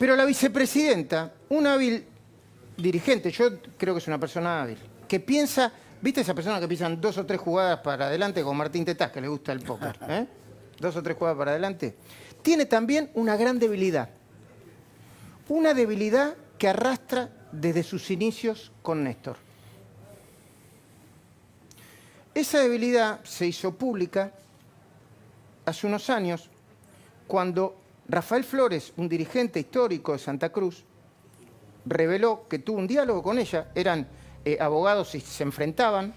Pero la vicepresidenta, un hábil dirigente, yo creo que es una persona hábil, que piensa, ¿viste esa persona que piensan 2 o 3 jugadas para adelante, como Martín Tetaz, que le gusta el póker? 2 o 3 jugadas para adelante. Tiene también una gran debilidad. Una debilidad que arrastra desde sus inicios con Néstor. Esa debilidad se hizo pública hace unos años cuando Rafael Flores, un dirigente histórico de Santa Cruz, reveló que tuvo un diálogo con ella. Eran abogados y se enfrentaban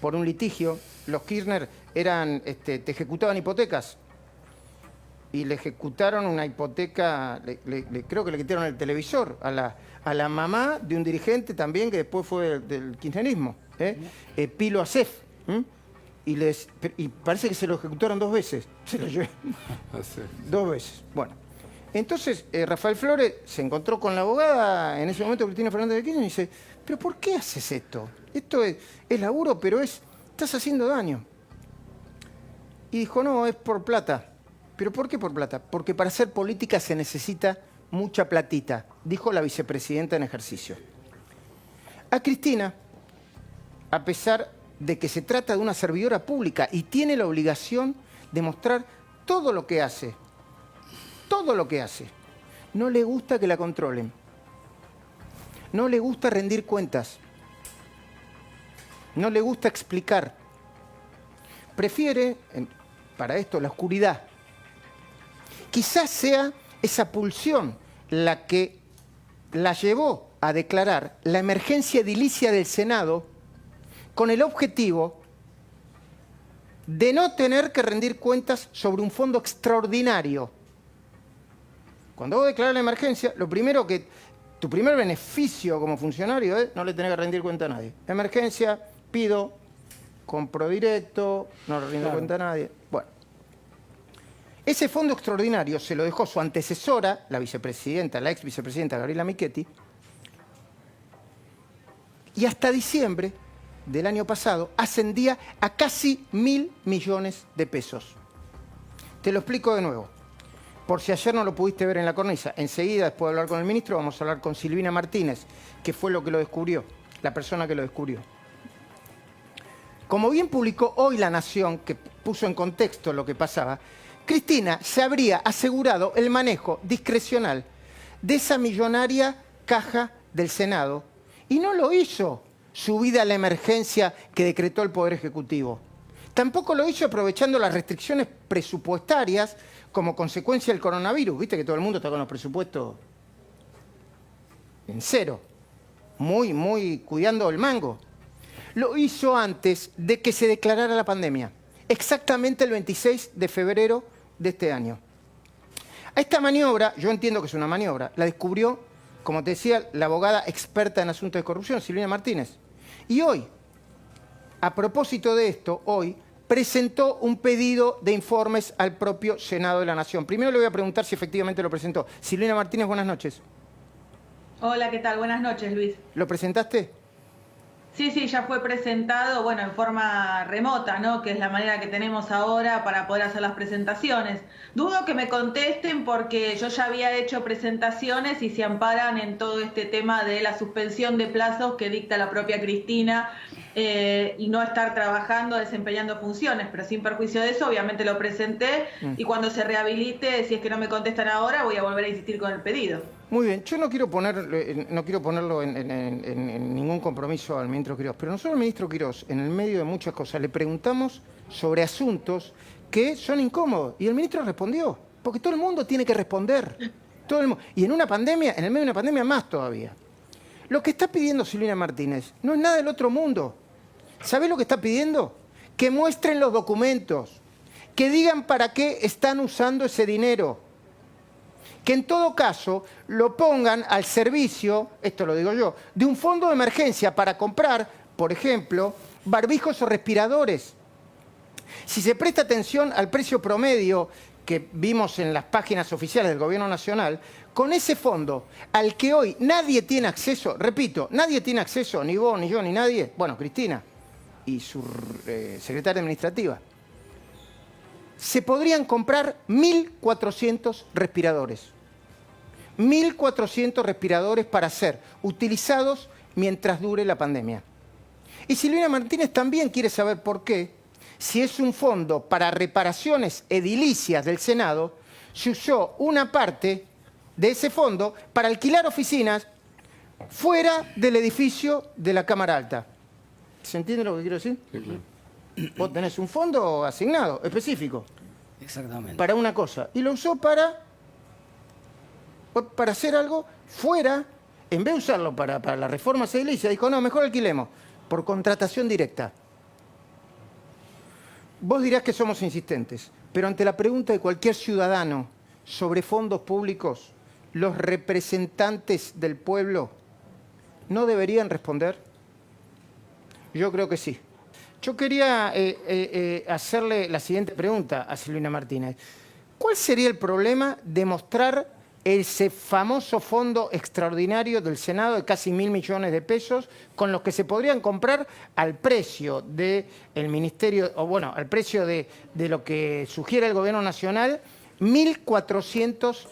por un litigio. Los Kirchner te ejecutaban hipotecas y le ejecutaron una hipoteca, creo que le quitaron el televisor a la mamá de un dirigente también que después fue del kirchnerismo, Pilo Acef. Y parece que se lo ejecutaron 2 veces. Se lo llevé 2 veces. Bueno, entonces Rafael Flores se encontró con la abogada, en ese momento Cristina Fernández de Kirchner, y dice, ¿pero por qué haces esto? Esto es laburo, pero estás haciendo daño. Y dijo, no, es por plata. ¿Pero por qué por plata? Porque para hacer política se necesita mucha platita, dijo la vicepresidenta en ejercicio. A Cristina, a pesar de que se trata de una servidora pública y tiene la obligación de mostrar todo lo que hace, no le gusta que la controlen, no le gusta rendir cuentas, no le gusta explicar, prefiere, para esto, la oscuridad. Quizás sea esa pulsión la que la llevó a declarar la emergencia edilicia del Senado con el objetivo de no tener que rendir cuentas sobre un fondo extraordinario. Cuando vos declarás la emergencia, tu primer beneficio como funcionario es no le tenés que rendir cuenta a nadie. Emergencia, pido, compro directo, no le rindo cuenta a nadie. Bueno, ese fondo extraordinario se lo dejó su antecesora, la vicepresidenta, la ex vicepresidenta Gabriela Michetti, y hasta diciembre del año pasado ascendía a casi 1.000 millones de pesos. Te lo explico de nuevo, por si ayer no lo pudiste ver en la cornisa. Enseguida, después de hablar con el ministro, vamos a hablar con Silvina Martínez, que fue lo que lo descubrió, la persona que lo descubrió. Como bien publicó hoy La Nación, que puso en contexto lo que pasaba, Cristina se habría asegurado el manejo discrecional de esa millonaria caja del Senado y no lo hizo subida a la emergencia que decretó el Poder Ejecutivo. Tampoco lo hizo aprovechando las restricciones presupuestarias como consecuencia del coronavirus. Viste que todo el mundo está con los presupuestos en cero, muy cuidando el mango. Lo hizo antes de que se declarara la pandemia, exactamente el 26 de febrero de este año. A esta maniobra, yo entiendo que es una maniobra, la descubrió, como te decía, la abogada experta en asuntos de corrupción, Silvina Martínez. Y hoy, a propósito de esto, hoy presentó un pedido de informes al propio Senado de la Nación. Primero le voy a preguntar si efectivamente lo presentó. Silvina Martínez, buenas noches. Hola, ¿qué tal? Buenas noches, Luis. ¿Lo presentaste? Sí, ya fue presentado, bueno, en forma remota, ¿no? Que es la manera que tenemos ahora para poder hacer las presentaciones. Dudo que me contesten porque yo ya había hecho presentaciones y se amparan en todo este tema de la suspensión de plazos que dicta la propia Cristina y no estar trabajando, desempeñando funciones, pero sin perjuicio de eso, obviamente lo presenté y cuando se rehabilite, si es que no me contestan ahora, voy a volver a insistir con el pedido. Muy bien, yo no quiero ponerlo en ningún compromiso al ministro Quirós, pero nosotros al ministro Quirós, en el medio de muchas cosas, le preguntamos sobre asuntos que son incómodos y el ministro respondió, porque todo el mundo tiene que responder. Y en una pandemia, en el medio de una pandemia más todavía. Lo que está pidiendo Silvina Martínez no es nada del otro mundo. ¿Sabés lo que está pidiendo? Que muestren los documentos, que digan para qué están usando ese dinero. Que en todo caso lo pongan al servicio, esto lo digo yo, de un fondo de emergencia para comprar, por ejemplo, barbijos o respiradores. Si se presta atención al precio promedio que vimos en las páginas oficiales del Gobierno Nacional, con ese fondo al que hoy nadie tiene acceso, repito, nadie tiene acceso, ni vos, ni yo, ni nadie, bueno, Cristina y su secretaria administrativa, se podrían comprar 1.400 respiradores. 1.400 respiradores para ser utilizados mientras dure la pandemia. Y Silvina Martínez también quiere saber por qué, si es un fondo para reparaciones edilicias del Senado, se usó una parte de ese fondo para alquilar oficinas fuera del edificio de la Cámara Alta. ¿Se entiende lo que quiero decir? Sí, claro. Vos tenés un fondo asignado, específico, Exactamente. para una cosa, y lo usó para hacer algo fuera, en vez de usarlo para la reforma edilicia, dijo, no, mejor alquilemos, por contratación directa. Vos dirás que somos insistentes, pero ante la pregunta de cualquier ciudadano sobre fondos públicos, los representantes del pueblo no deberían responder. Yo creo que sí. Yo quería hacerle la siguiente pregunta a Silvina Martínez. ¿Cuál sería el problema de mostrar ese famoso fondo extraordinario del Senado de casi 1.000 millones de pesos con los que se podrían comprar al precio del Ministerio, o bueno, al precio de lo que sugiere el Gobierno Nacional, 1.400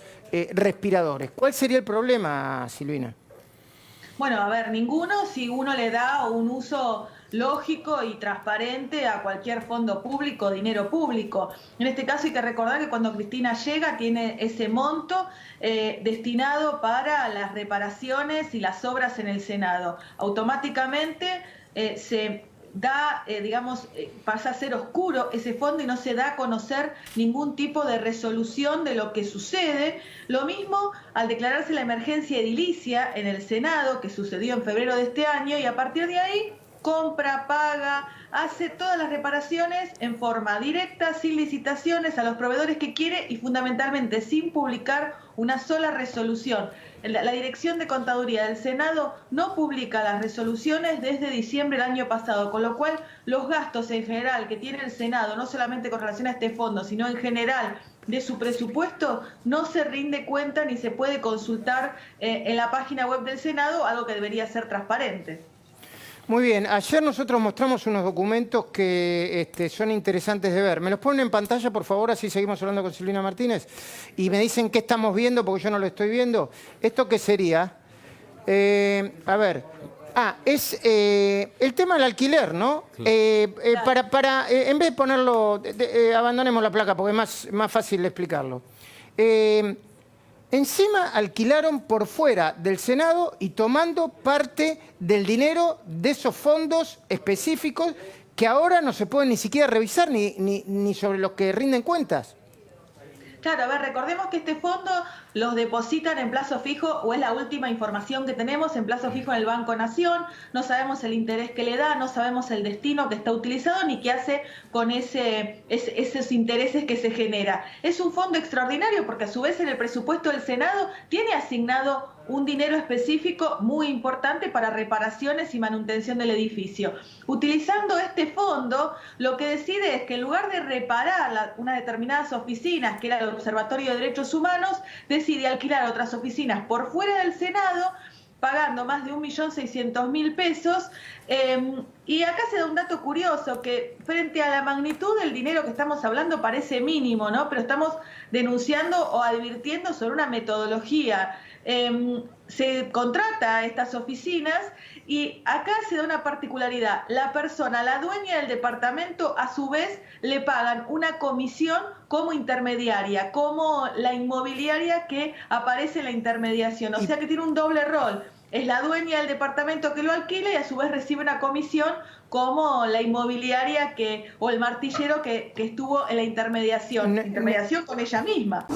respiradores? ¿Cuál sería el problema, Silvina? Bueno, a ver, ninguno si uno le da un uso lógico y transparente a cualquier fondo público, dinero público. En este caso hay que recordar que cuando Cristina llega tiene ese monto destinado para las reparaciones y las obras en el Senado. Automáticamente se da, pasa a ser oscuro ese fondo y no se da a conocer ningún tipo de resolución de lo que sucede. Lo mismo al declararse la emergencia edilicia en el Senado, que sucedió en febrero de este año, y a partir de ahí compra, paga, hace todas las reparaciones en forma directa, sin licitaciones, a los proveedores que quiere y fundamentalmente sin publicar una sola resolución. La Dirección de Contaduría del Senado no publica las resoluciones desde diciembre del año pasado, con lo cual los gastos en general que tiene el Senado, no solamente con relación a este fondo, sino en general de su presupuesto, no se rinde cuenta ni se puede consultar en la página web del Senado, algo que debería ser transparente. Muy bien, ayer nosotros mostramos unos documentos que son interesantes de ver. ¿Me los ponen en pantalla, por favor, así seguimos hablando con Silvina Martínez? Y me dicen qué estamos viendo, porque yo no lo estoy viendo. ¿Esto qué sería? A ver. Es el tema del alquiler, ¿no? En vez de ponerlo, abandonemos la placa porque es más fácil de explicarlo. Encima alquilaron por fuera del Senado y tomando parte del dinero de esos fondos específicos que ahora no se pueden ni siquiera revisar ni sobre los que rinden cuentas. Claro, a ver, recordemos que este fondo los depositan en plazo fijo, o es la última información que tenemos, en plazo fijo en el Banco Nación. No sabemos el interés que le da, no sabemos el destino que está utilizado ni qué hace con esos intereses que se genera. Es un fondo extraordinario porque a su vez en el presupuesto del Senado tiene asignado un dinero específico muy importante para reparaciones y manutención del edificio. Utilizando este fondo, lo que decide es que en lugar de reparar unas determinadas oficinas, que era el Observatorio de Derechos Humanos, decide alquilar otras oficinas por fuera del Senado, pagando más de 1.600.000 pesos. Y acá se da un dato curioso, que frente a la magnitud del dinero que estamos hablando parece mínimo, ¿no? Pero estamos denunciando o advirtiendo sobre una metodología. Se contrata a estas oficinas y acá se da una particularidad. La persona, la dueña del departamento, a su vez le pagan una comisión como intermediaria, como la inmobiliaria que aparece en la intermediación. O sea que tiene un doble rol. Es la dueña del departamento que lo alquila y a su vez recibe una comisión como la inmobiliaria o el martillero que estuvo en la intermediación con ella misma.